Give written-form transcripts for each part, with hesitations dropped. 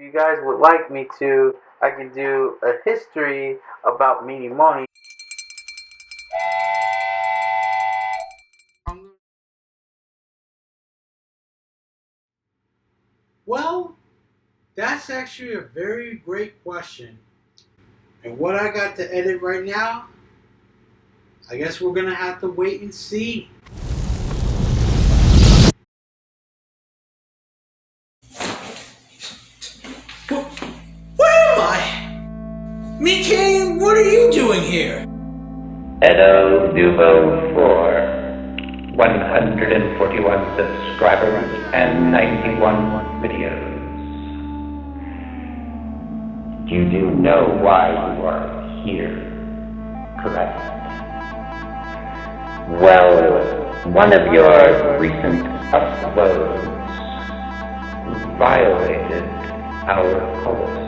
you guys would like me to, I can do a history about Meanie Money. Well, that's actually a very great question. And what I got to edit right now, I guess we're going to have to wait and see. Where am I? Mickey, what are you doing here? Edo Dubo 4, 141 subscribers and 91 videos. You do know why you are here, correct? Well, one of your recent uploads violated our policy.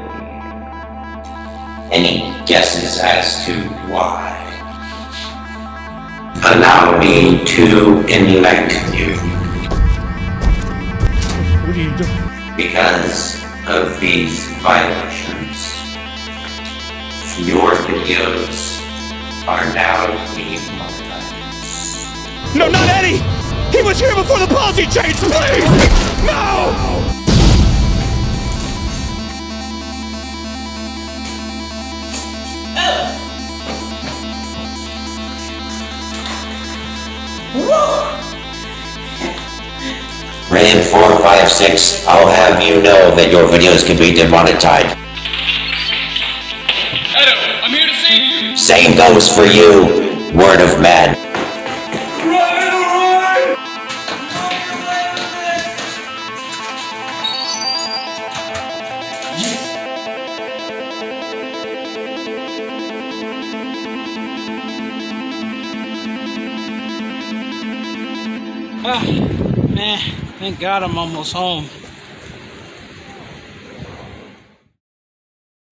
Any guesses as to why? Allow me to enlighten you. What are you doing? Because of these violations, your videos are now demonetized. No, not Eddie! He was here before the policy changed, please! No! Rated 456, I'll have you know that your videos can be demonetized. Edo, I'm here to save you! Same goes for you, word of man. Man, thank God I'm almost home.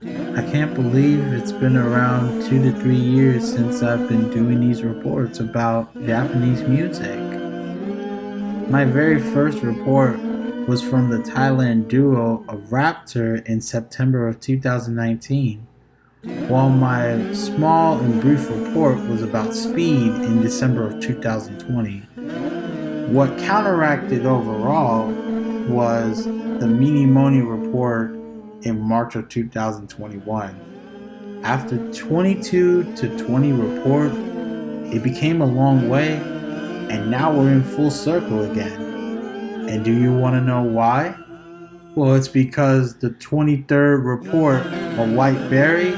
I can't believe it's been around 2 to 3 years since I've been doing these reports about Japanese music. My very first report was from the Thailand duo of Raptor in September of 2019, while my small and brief report was about Speed in December of 2020. What counteracted overall was the Meanie Money report in March of 2021. After 22 to 20 reports, it became a long way, and now we're in full circle again. And do you want to know why? Well, it's because the 23rd report of White Berry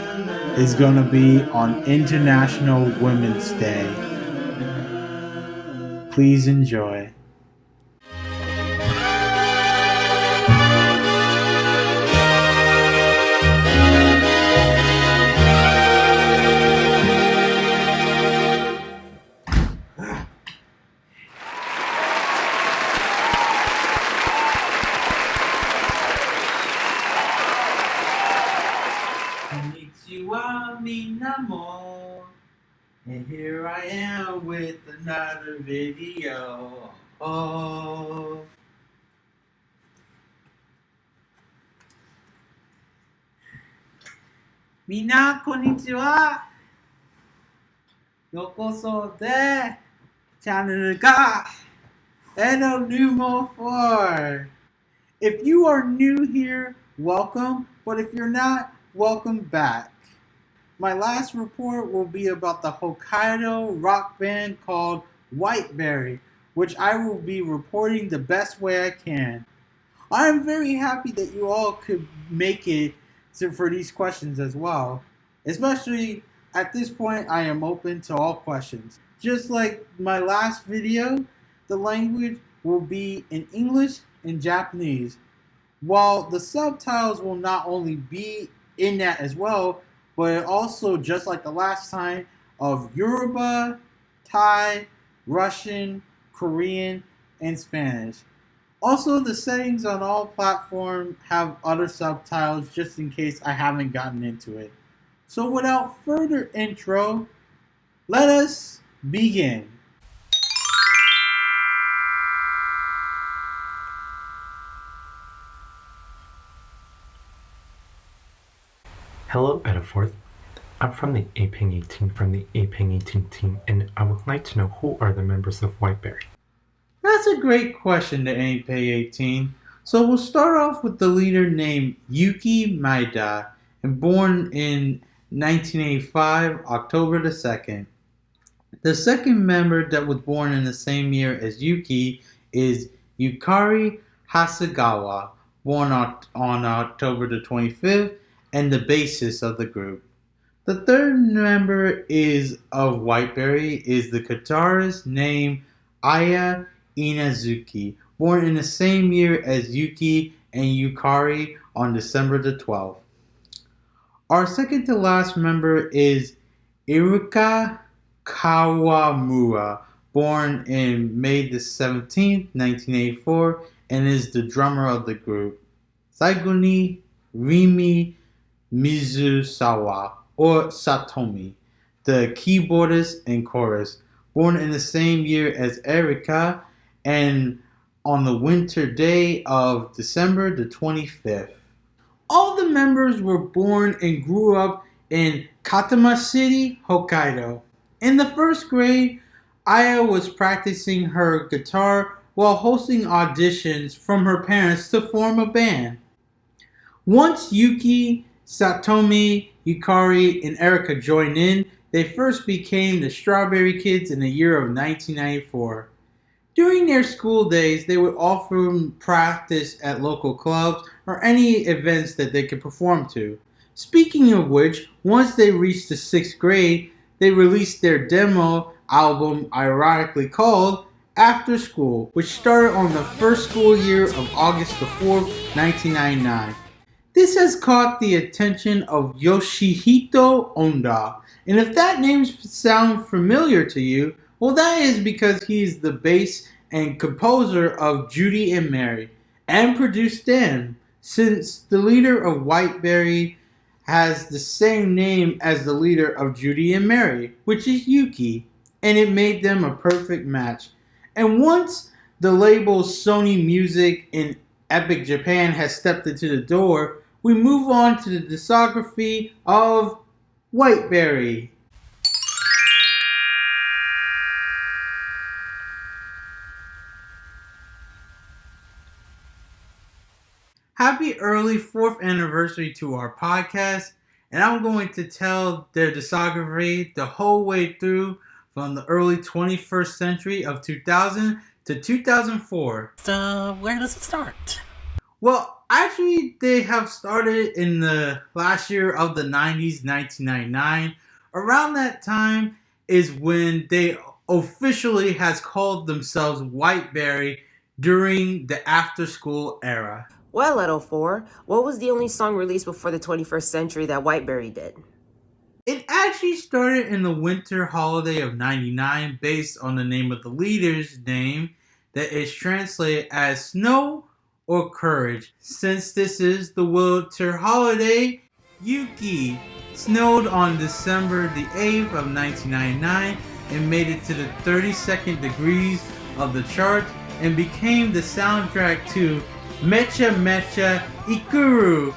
is going to be on International Women's Day. Please enjoy. Konnichiwa, minamo. And here I am with another video. Oh. Mina, konnichiwa. Yokoso de channel ga Edo Numo 4. If you are new here, welcome. But if you're not, welcome back. My last report will be about the Hokkaido rock band called Whiteberry, which I will be reporting the best way I can. I am very happy that you all could make it for these questions as well. Especially at this point, I am open to all questions. Just like my last video, the language will be in English and Japanese, while the subtitles will not only be in that as well, but also, just like the last time, of Yoruba, Thai, Russian, Korean, and Spanish. Also, the settings on all platforms have other subtitles just in case I haven't gotten into it. So without further intro, let us begin. Hello, Ediforth. I'm from the Aping 18 from the Aping 18 team, and I would like to know who are the members of Whiteberry. That's a great question to Ape 18. So we'll start off with the leader named Yuki Maeda, and born in 1985, October the 2nd. The second member that was born in the same year as Yuki is Yukari Hasegawa, born on October the 25th, and the bassist of the group. The third member of Whiteberry is the guitarist named Aya Inazuki, born in the same year as Yuki and Yukari on December the 12th. Our second to last member is Iruka Kawamura, born in May the 17th, 1984, and is the drummer of the group. Saiguni Rimi Mizusawa, or Satomi, the keyboardist and chorus, born in the same year as Erika and on the winter day of December the 25th. All the members were born and grew up in Katama City, Hokkaido. In the first grade, Aya was practicing her guitar while hosting auditions from her parents to form a band. Once Yuki, Satomi, Yukari, and Erika joined in, they first became the Strawberry Kids in the year of 1994. During their school days, they would often practice at local clubs or any events that they could perform to. Speaking of which, once they reached the 6th grade, they released their demo album, ironically called After School, which started on the first school year of August the 4th, 1999. This has caught the attention of Yoshihito Onda, and if that name sounds familiar to you, well, that is because he is the bass and composer of Judy and Mary, and produced them, since the leader of Whiteberry has the same name as the leader of Judy and Mary, which is Yuki, and it made them a perfect match. And once the label Sony Music in Epic Japan has stepped into the door, we move on to the discography of Whiteberry. Happy early 4th anniversary to our podcast, and I'm going to tell their discography the whole way through from the early 21st century of 2000 to 2004. So, where does it start? Well, actually, they have started in the last year of the 90s, 1999. Around that time is when they officially has called themselves Whiteberry during the after-school era. Well, Edo4, what was the only song released before the 21st century that Whiteberry did? It actually started in the winter holiday of 99 based on the name of the leader's name that is translated as Snow or Courage. Since this is the winter holiday, Yuki snowed on December the 8th of 1999 and made it to the 32nd degrees of the chart and became the soundtrack to Mecha Mecha Ikuru.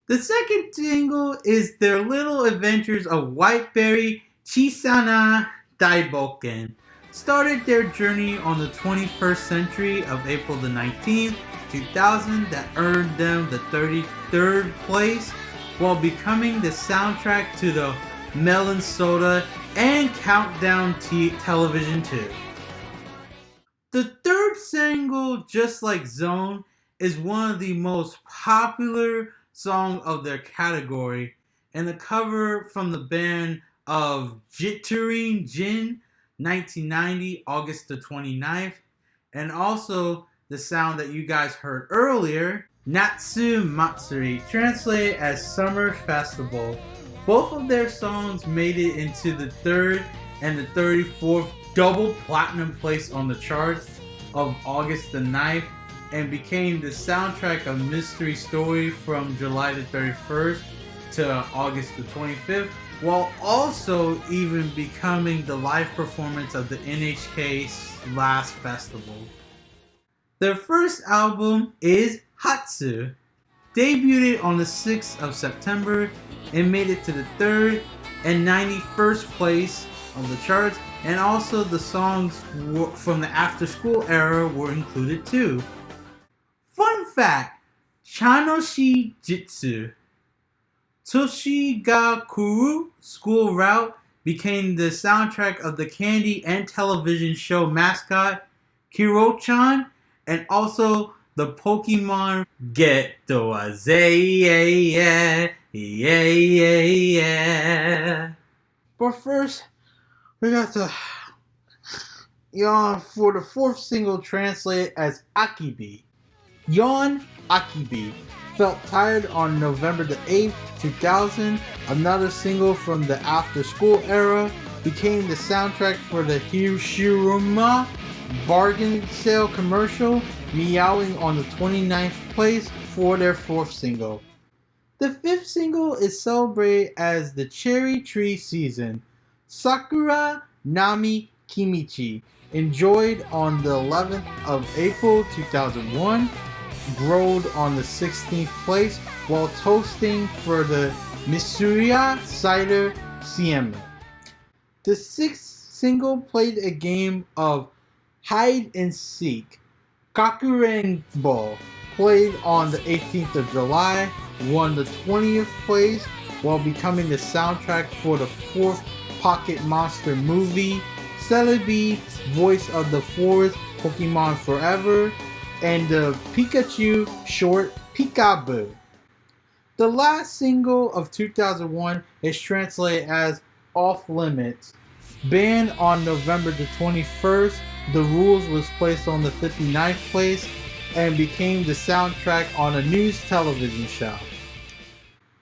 The second single is their Little Adventures of Whiteberry Chisana Daiboken. Started their journey on the 21st century of April the 19th, 2000 that earned them the 33rd place while becoming the soundtrack to the Melon Soda and Countdown Television 2. The third single, Just Like Zone, is one of the most popular songs of their category, and the cover from the band of Jitterin Jin, 1990, August the 29th, and also the sound that you guys heard earlier, Natsu Matsuri, translated as Summer Festival. Both of their songs made it into the 3rd and the 34th double platinum place on the charts of August the 9th and became the soundtrack of Mystery Story from July the 31st to August the 25th, while also even becoming the live performance of the NHK's last festival. Their first album is Hatsu. debuted on the 6th of September and made it to the 3rd and 91st place on the charts, and also the songs from the after school era were included too. Fun fact, Chanoshi Jitsu Toshigakuru School Route became the soundtrack of the candy and television show mascot Kiro-chan, and also the Pokemon Get Doazé, yeah. But first, we got to Yawn for the 4th single translated as Akibi. Yawn Akibi felt tired on November the 8th, 2000. Another single from the after school era became the soundtrack for the Hiroshima bargain sale commercial, meowing on the 29th place for their 4th single. The 5th single is celebrated as the cherry tree season, Sakura Nami Kimichi, enjoyed on the 11th of April 2001, growed on the 16th place while toasting for the Misuya Cider Siema. The 6th single played a game of hide and seek, Kakuren Ball, played on the 18th of July, won the 20th place while becoming the soundtrack for the 4th Pocket Monster movie, Celebi, voice of the 4th Pokemon Forever, and the Pikachu short Peekaboo. The last single of 2001 is translated as Off Limits. Banned on November the 21st, The Rules was placed on the 59th place and became the soundtrack on a news television show.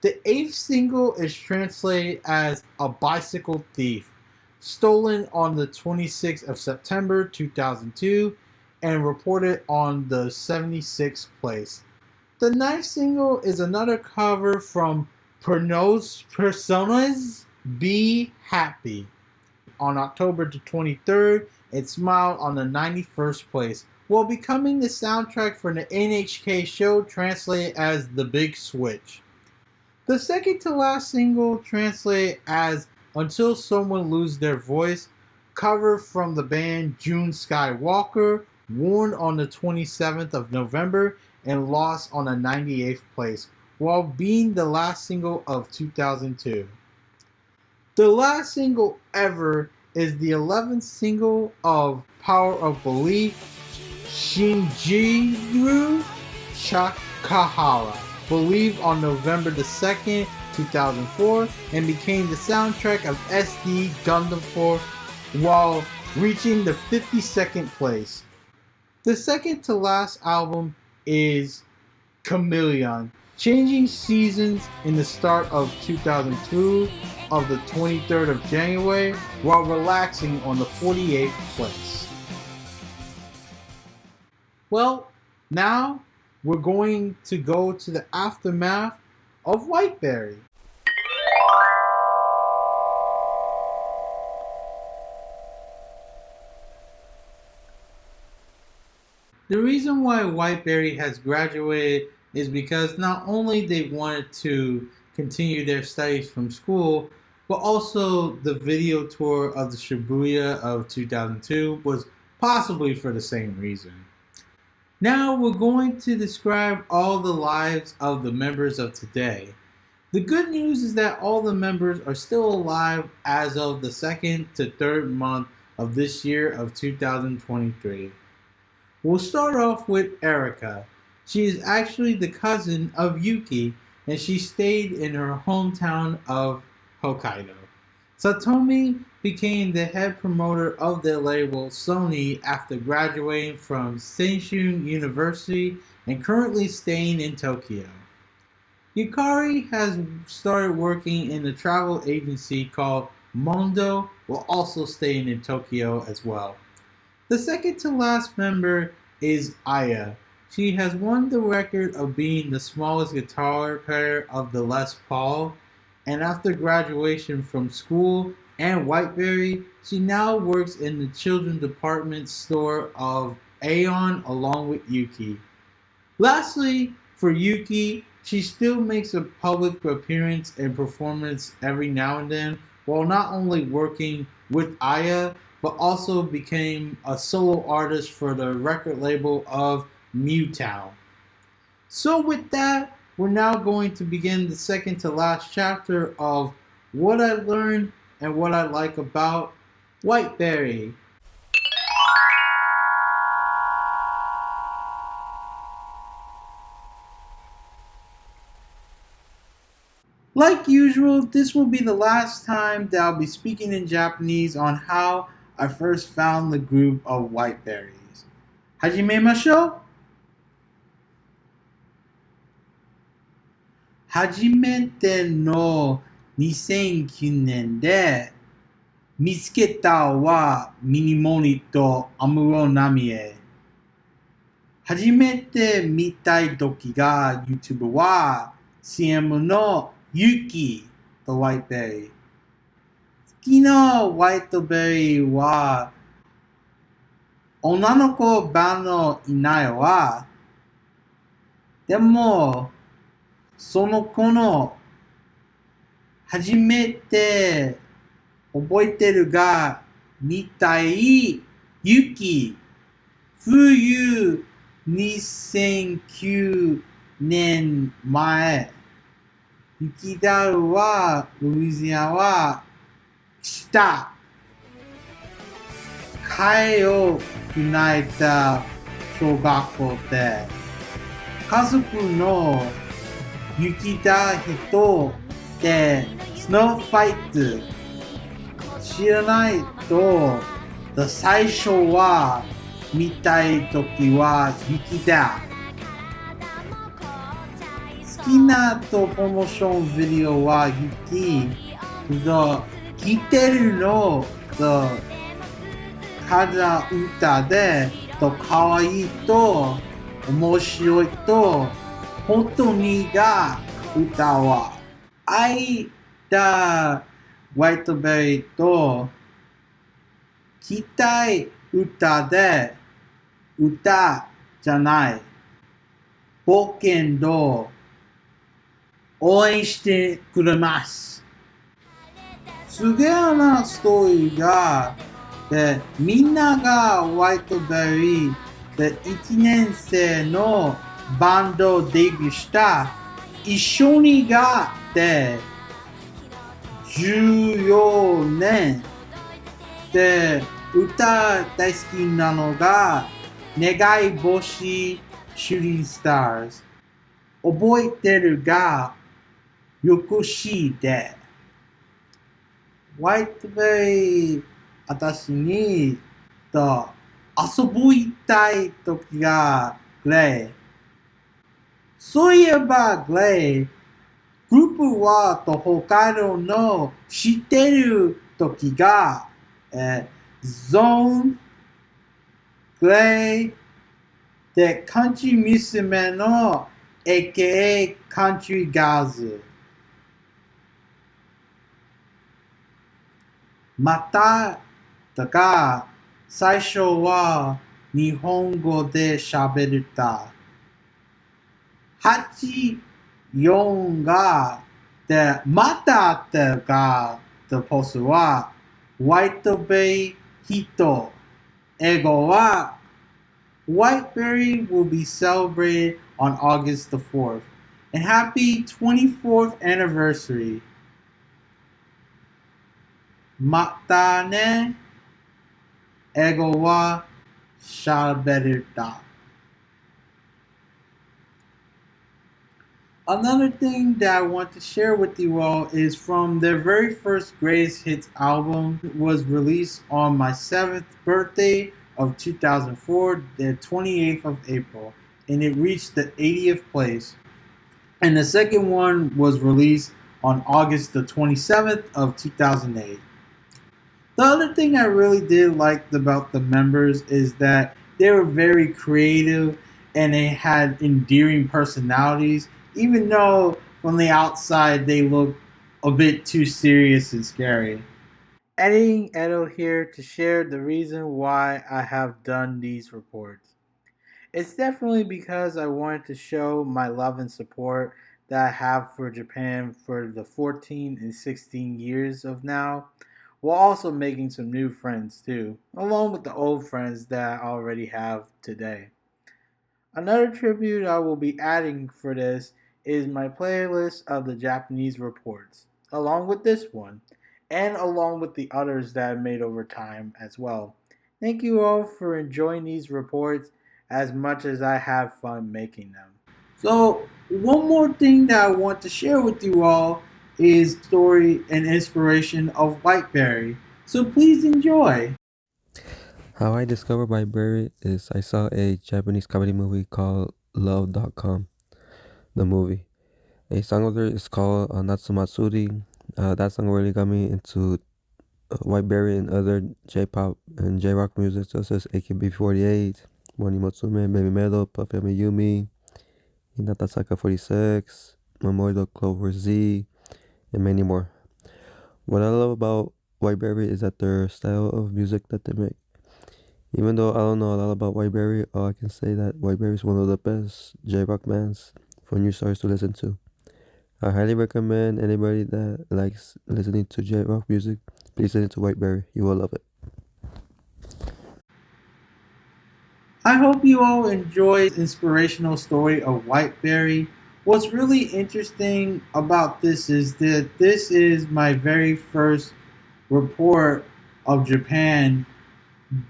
The 8th single is translated as A Bicycle Thief, stolen on the 26th of September 2002 and reported on the 76th place. The 9th single is another cover from Personas Be Happy. On October the 23rd, it smiled on the 91st place, while becoming the soundtrack for the NHK show translated as The Big Switch. The second to last single translated as Until Someone Lose Their Voice, cover from the band June Skywalker, won on the 27th of November and lost on the 98th place, while being the last single of 2002. The last single ever is the 11th single of Power of Belief, Shinjiro Chakahara, believed on November the 2nd, 2004, and became the soundtrack of SD Gundam Force while reaching the 52nd place. The second to last album is Chameleon, changing seasons in the start of 2002 of the 23rd of January while relaxing on the 48th place. Well, now we're going to go to the aftermath of Whiteberry. The reason why Whiteberry has graduated is because not only they wanted to continue their studies from school, but also the video tour of the Shibuya of 2002 was possibly for the same reason. Now we're going to describe all the lives of the members of today. The good news is that all the members are still alive as of the 2nd to 3rd month of this year of 2023. We'll start off with Erika. She is actually the cousin of Yuki, and she stayed in her hometown of Hokkaido. Satomi became the head promoter of their label Sony after graduating from Seishun University and currently staying in Tokyo. Yukari has started working in a travel agency called Mondo while also staying in Tokyo as well. The second to last member is Aya. She has won the record of being the smallest guitar player of the Les Paul, and after graduation from school and Whiteberry, she now works in the children's department store of Aeon along with Yuki. Lastly, for Yuki, she still makes a public appearance and performance every now and then, while not only working with Aya, but also became a solo artist for the record label of Mewtown. So with that, we're now going to begin the second to last chapter of what I learned and what I like about Whiteberry. Like usual, this will be the last time that I'll be speaking in Japanese on how I first found the group of Whiteberries. Hajimemashou! 初めての2009年で見つけたはミニモニと安室奈美恵。初めて見たい時が YouTube は CM のユキとホワイトベリー。好きなホワイトベリーは女の子バンドいないわ。でもその子の初めて覚えてるが見たい雪冬2009年前雪だるはルイジアナは下帰を唱えた小学校で家族の雪だ人でスノーファイト知らないと最初は見たいときは雪だ好きなとプロモーションビデオは雪と聴いてるのと風歌でと可愛いと面白いと本当にが歌は愛だホワイトベリーと聴きたい歌で歌じゃない冒険と応援してくれますすげえなストーリーがでみんながホワイトベリーで1年生のバンドデビューした一緒にがで14年で歌大好きなのが願い星シューティングスターズ覚えてるがよくしいでホワイトベリー私にと遊びたい時がグレイそういえばグレイグループはと北海道の知ってる時が、ゾーン、グレイでカントリー娘の AKA カントリーガールズまただが最初は日本語で喋った84がでまたってがthe post はホワイトベリー人英語は Whiteberry will be celebrated on August the 4th and happy 24th anniversary またね英語は喋った。Another thing that I want to share with you all is from their very first Greatest Hits album. It was released on my 7th birthday of 2004, the 28th of April, and it reached the 80th place. And the second one was released on August the 27th of 2008. The other thing I really did like about the members is that they were very creative and they had endearing personalities, even though from the outside they look a bit too serious and scary. Editing Edo here to share the reason why I have done these reports. It's definitely because I wanted to show my love and support that I have for Japan for the 14 and 16 years of now, while also making some new friends too, along with the old friends that I already have today. Another tribute I will be adding for this is my playlist of the Japanese reports, along with this one, and along with the others that I've made over time as well. Thank you all for enjoying these reports as much as I have fun making them. So, one more thing that I want to share with you all is story and inspiration of Whiteberry. So please enjoy. How I discovered Whiteberry is I saw a Japanese comedy movie called Love.com, the movie. A song of theirs is called Natsumatsuri. That song really got me into Whiteberry and other J-pop and J-rock music such as AKB48, Moni Motsume, Baby Metal, Puffy Yumi, Hinata Saka 46, Memorial Clover Z, and many more. What I love about Whiteberry is that their style of music that they make. Even though I don't know a lot about Whiteberry, all I can say that Whiteberry is one of the best J-rock bands for new stars to listen to. I highly recommend anybody that likes listening to J-rock music, please listen to Whiteberry. You will love it. I hope you all enjoyed the inspirational story of Whiteberry. What's really interesting about this is that this is my very first report of Japan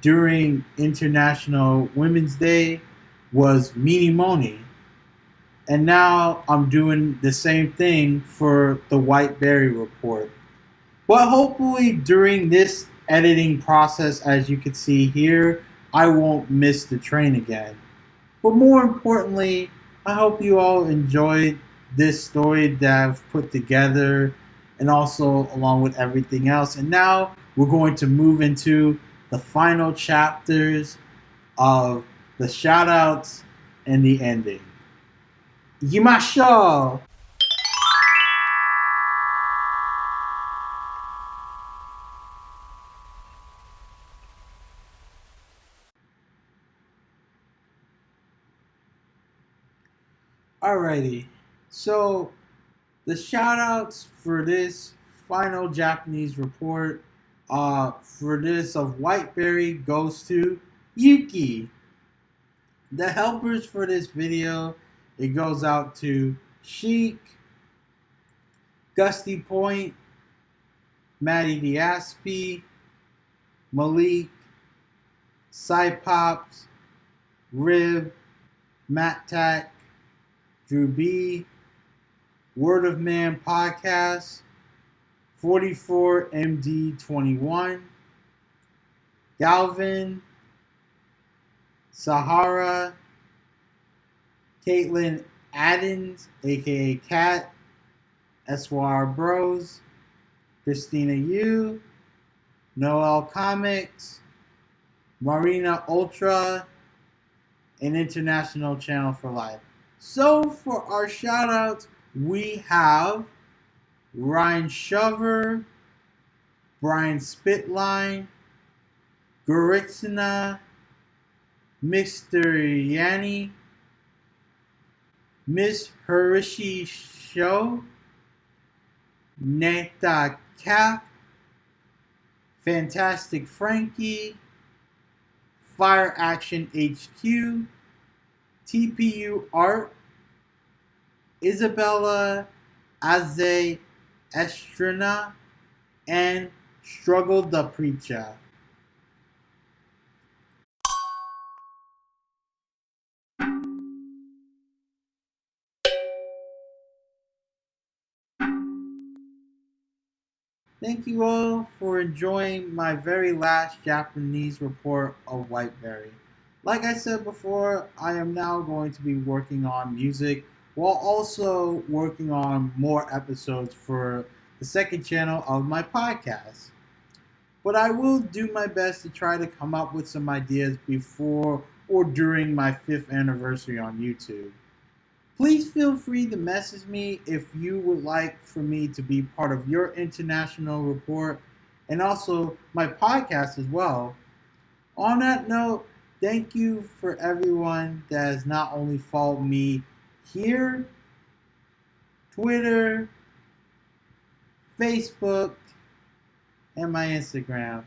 during International Women's Day was Minimoni. And now I'm doing the same thing for the Whiteberry report. But hopefully during this editing process, as you can see here, I won't miss the train again. But more importantly, I hope you all enjoyed this story that I've put together and also along with everything else. And now we're going to move into the final chapters of the shoutouts and the ending. Yimashou! Alrighty, so the shoutouts for this final Japanese report for this of Whiteberry goes to Yuki. The helpers for this video, it goes out to Chic, Gusty Point, Maddie Diaspi, Malik, Cypops, Rib, Matt Tack, Drew B, Word of Man Podcast, 44MD21, Galvin, Sahara, Caitlin Addins, aka Kat, Eswar Bros, Christina Yu, Noel Comics, Marina Ultra, and International Channel for Life. So for our shoutouts, we have Ryan Shover, Brian Spitline, Goritsina, Mr. Yanni, Miss Harishi Show, Neta Cap, Fantastic Frankie, Fire Action HQ, TPU Art, Isabella Aze Estrana, and Struggle the Preacher. Thank you all for enjoying my very last Japanese report of Whiteberry. Like I said before, I am now going to be working on music while also working on more episodes for the second channel of my podcast. But I will do my best to try to come up with some ideas before or during my 5th anniversary on YouTube. Please feel free to message me if you would like for me to be part of your international report and also my podcast as well. On that note, thank you for everyone that has not only followed me here, Twitter, Facebook, and my Instagram.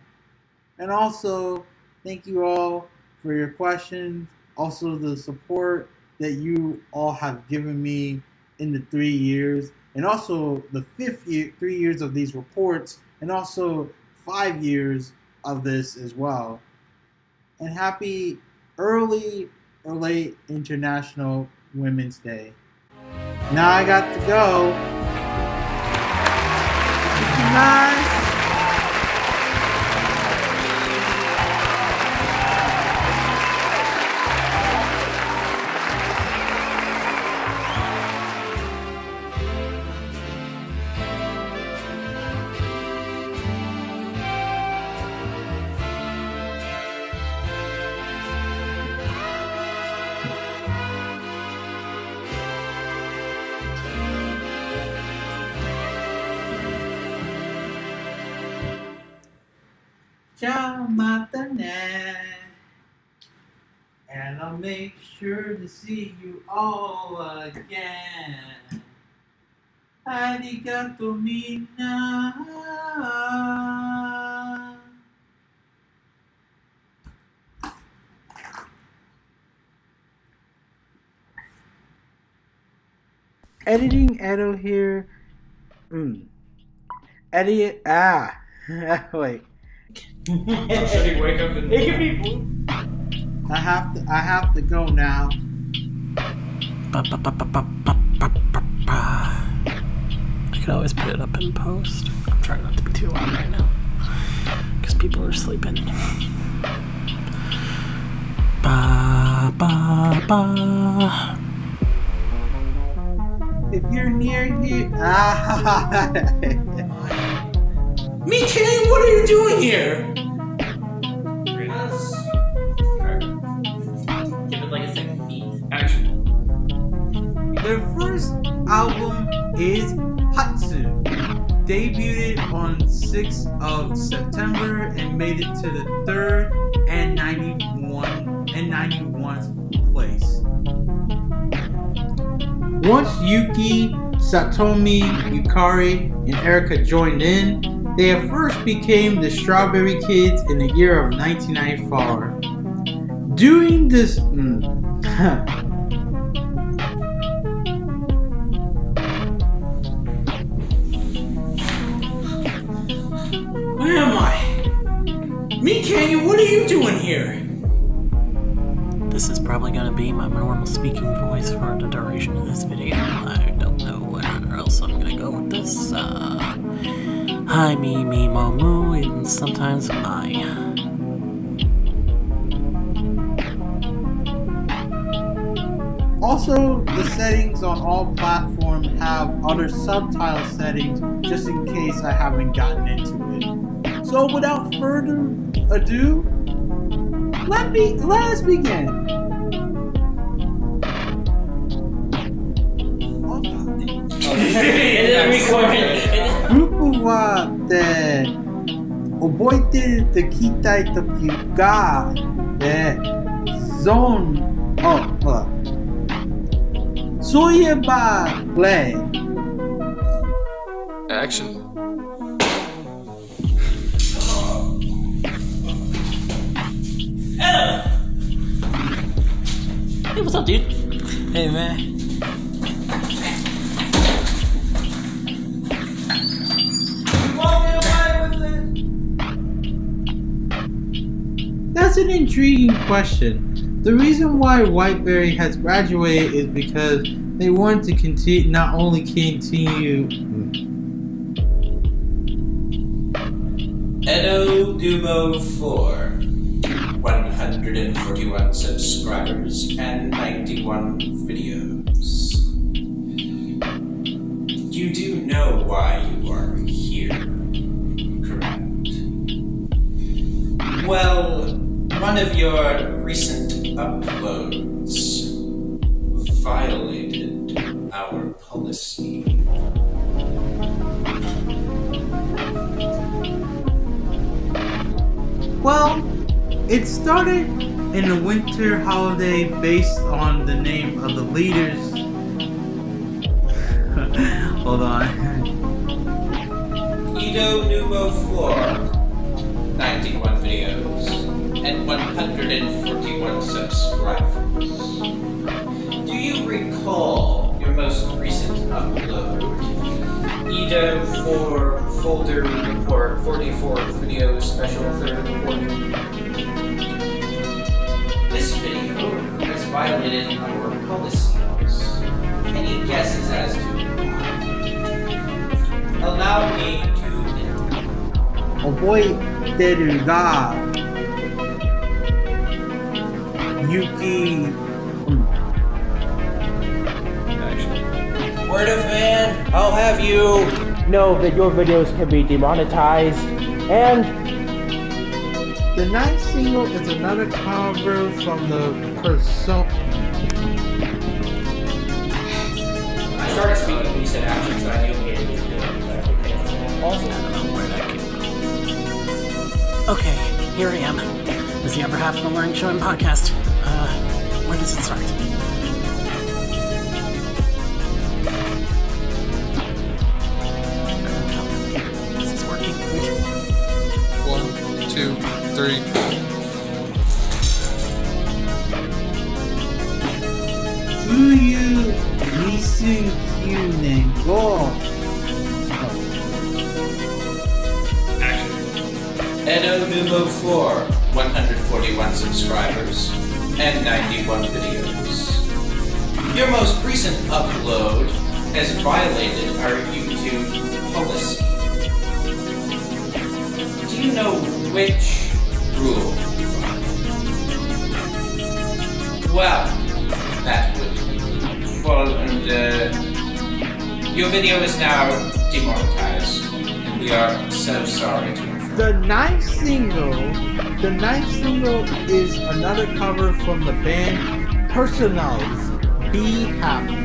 And also, thank you all for your questions, also the support that you all have given me in the 3 years, and also the 3 years of these reports, and also 5 years of this as well. And happy early or late International Women's Day. Now I got to go. Good night. Ciao, matane. And I'll make sure to see you all again. Arigato mina. Editing Edo here. Edit. Wait. Should he wake up and... It can be blue. I have to go now. I can always put it up in post. I'm trying not to be too loud right now, because people are sleeping. Ba ba ba. If you're near here, Mickey, what are you doing here? Give it like a second beat. Action. their first album is Hatsu. Debuted on 6th of September and made it to the 3rd and 91st place. Once Yuki, Satomi, Yukari, and Erika joined in, they at first became the Strawberry Kids in the year of 1994. During this... Where am I? Mickey, what are you doing here? This is probably going to be my normal speaking voice for the duration of this video. I don't know where else I'm going to go with this. Hi, me, mo, moo, and sometimes I. Also, the settings on all platforms have other subtitle settings just in case I haven't gotten into it. So without further ado, let us begin. Grupo wa te oboite te kitai te piuka te zone Soyeba play. Action. Hey, what's up, dude? Hey, man. That's an intriguing question. The reason why Whiteberry has graduated is because they wanted to continue, not only continue. Edo Dumo 4, 141 subscribers and 91 videos. You do know why you are here, correct? Well, one of your recent uploads violated our policy. Well, it started in a winter holiday based on the name of the leaders Hold on. Edo Nubo 4, 91 videos, and 141 subscribers. Do you recall your most recent upload? Edo 4 folder report 44 videos special third report. This video has violated our policies. Any guesses as to why? Allow me to Oboiteru ga Yuki. Word of man, I'll have you know that your videos can be demonetized, and The ninth single is another cover from the Persona. I started speaking when you said action, so I knew it was Also, I don't know where that came from. Okay, here I am. This is the upper half of the Learning Show and podcast. When does it start? This is working. 1, 2, 3. Fuyu Misukyu Nengo. Edo Nubo 4, 141 subscribers, and 91 videos. Your most recent upload has violated our YouTube policy. Do you know which rule? Well, that would fall under... Your video is now demonetized, and we are so sorry to... The ninth single is another cover from the band Personals. Be Happy.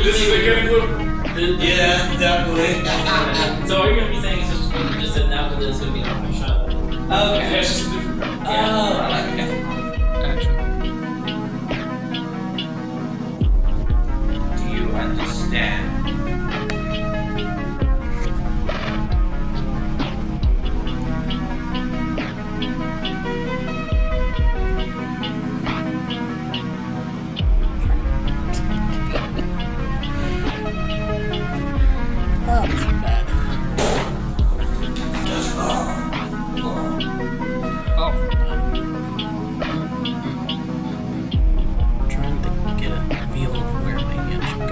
This is a good look. Yeah, definitely. So all you're gonna be saying is just that now that there's gonna be a one shot. Okay. Yeah, it's just a different. Do you understand? Oh, this is bad. I'm trying to get a feel of where my hand should go.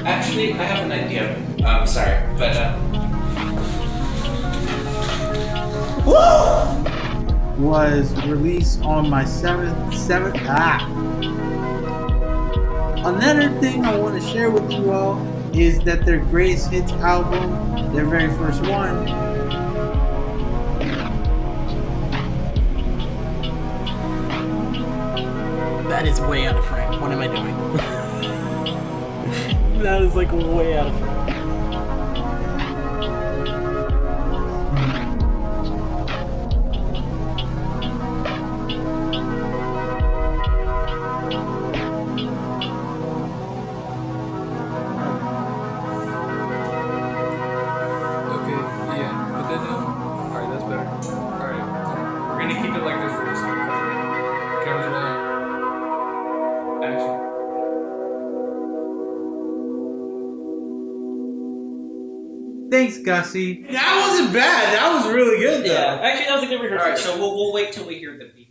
Actually, I have an idea. Sorry, but Was released on my seventh. Another thing I want to share with you all is that their greatest hits album, their very first one, That is way out of frame. What am I doing? That is like way out of frame. Okay, yeah, but then, alright, that's better. Alright, We're gonna keep it like this for this time. cameras rolling. Action. thanks, Gussie. that wasn't bad. That was really good, though. Yeah, actually, that was a good rehearsal. alright, so we'll wait till we hear the beat.